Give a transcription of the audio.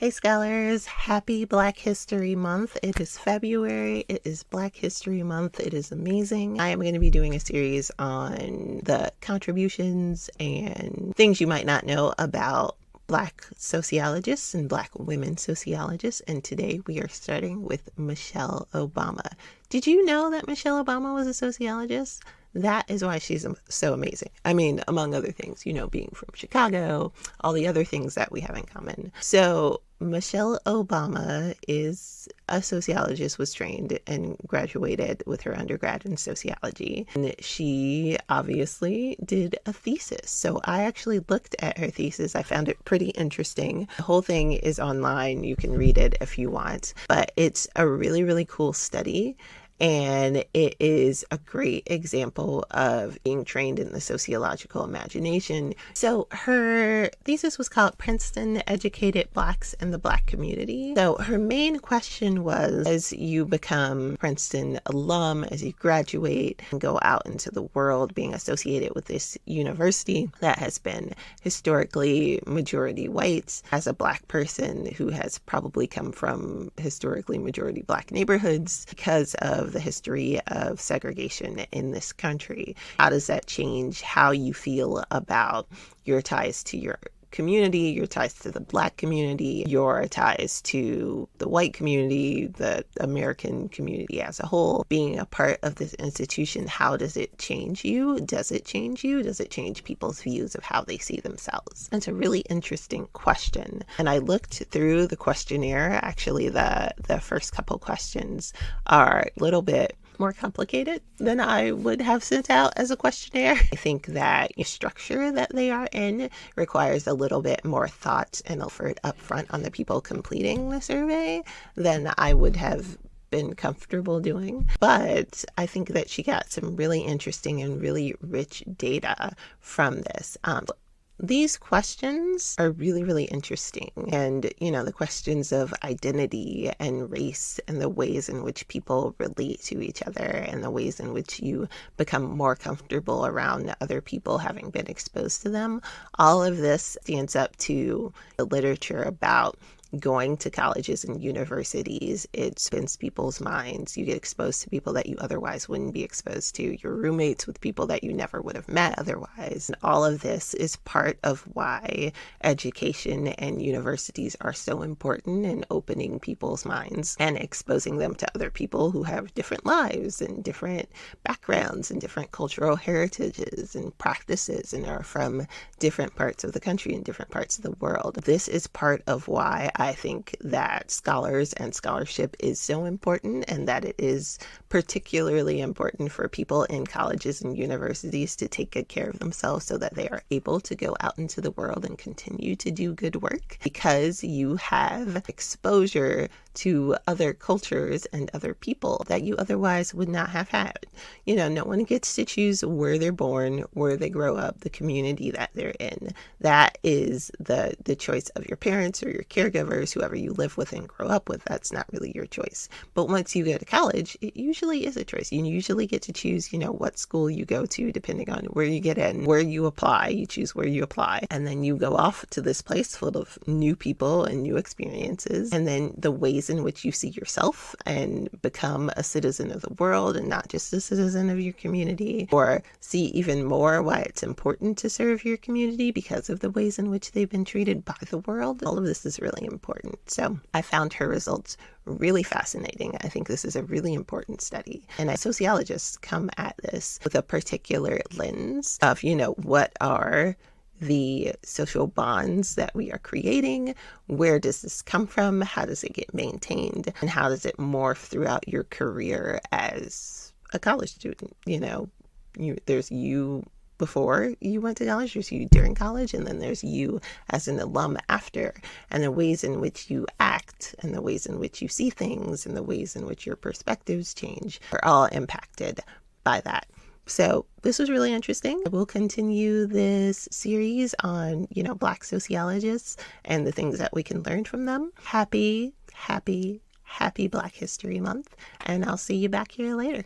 Hey scholars, happy Black History Month. It is February. It is Black History Month. It is amazing. I am going to be doing a series on the contributions and things you might not know about Black sociologists and Black women sociologists. And today we are starting with Michelle Obama. Did you know that Michelle Obama was a sociologist? That is why she's so amazing. I mean, among other things, being from Chicago, all the other things that we have in common. So Michelle Obama is a sociologist, was trained and graduated with her undergrad in sociology. And she obviously did a thesis. So I actually looked at her thesis. I found it pretty interesting. The whole thing is online. You can read it if you want. But it's a really, really cool study. And it is a great example of being trained in the sociological imagination. So her thesis was called Princeton Educated Blacks in the Black Community. So her main question was, as you become Princeton alum, as you graduate and go out into the world being associated with this university that has been historically majority white, as a Black person who has probably come from historically majority Black neighborhoods because of the history of segregation in this country. How does that change how you feel about your ties to your community, your ties to the Black community, your ties to the white community, the American community as a whole? Being a part of this institution, how does it change you? Does it change you? Does it change people's views of how they see themselves? It's a really interesting question. And I looked through the questionnaire. Actually, the first couple questions are a little bit more complicated than I would have sent out as a questionnaire. I think that the structure that they are in requires a little bit more thought and effort up front on the people completing the survey than I would have been comfortable doing. But I think that she got some really interesting and really rich data from this. These questions are really, really interesting. And, the questions of identity and race and the ways in which people relate to each other and the ways in which you become more comfortable around other people having been exposed to them. All of this stands up to the literature about going to colleges and universities. It spins people's minds. You get exposed to people that you otherwise wouldn't be exposed to. Your roommates with people that you never would have met otherwise. And all of this is part of why education and universities are so important in opening people's minds and exposing them to other people who have different lives and different backgrounds and different cultural heritages and practices and are from different parts of the country and different parts of the world. This is part of why I think that scholars and scholarship is so important, and that it is particularly important for people in colleges and universities to take good care of themselves so that they are able to go out into the world and continue to do good work, because you have exposure to other cultures and other people that you otherwise would not have had. No one gets to choose where they're born, where they grow up, the community that they're in. That is the choice of your parents or your caregivers, whoever you live with and grow up with. That's not really your choice. But once you go to college, it usually is a choice. You usually get to choose, what school you go to, depending on where you get in, where you apply. You choose where you apply. And then you go off to this place full of new people and new experiences. And then the ways in which you see yourself and become a citizen of the world and not just a citizen of your community, or see even more why it's important to serve your community because of the ways in which they've been treated by the world. All of this is really important. So I found her results really fascinating. I think this is a really important study. And sociologists come at this with a particular lens of, what are the social bonds that we are creating? Where does this come from? How does it get maintained? And how does it morph throughout your career as a college student? There's you before you went to college, there's you during college, and then there's you as an alum after. And the ways in which you act and the ways in which you see things and the ways in which your perspectives change are all impacted by that. So this was really interesting. We'll continue this series on, Black sociologists and the things that we can learn from them. Happy Black History Month. And I'll see you back here later.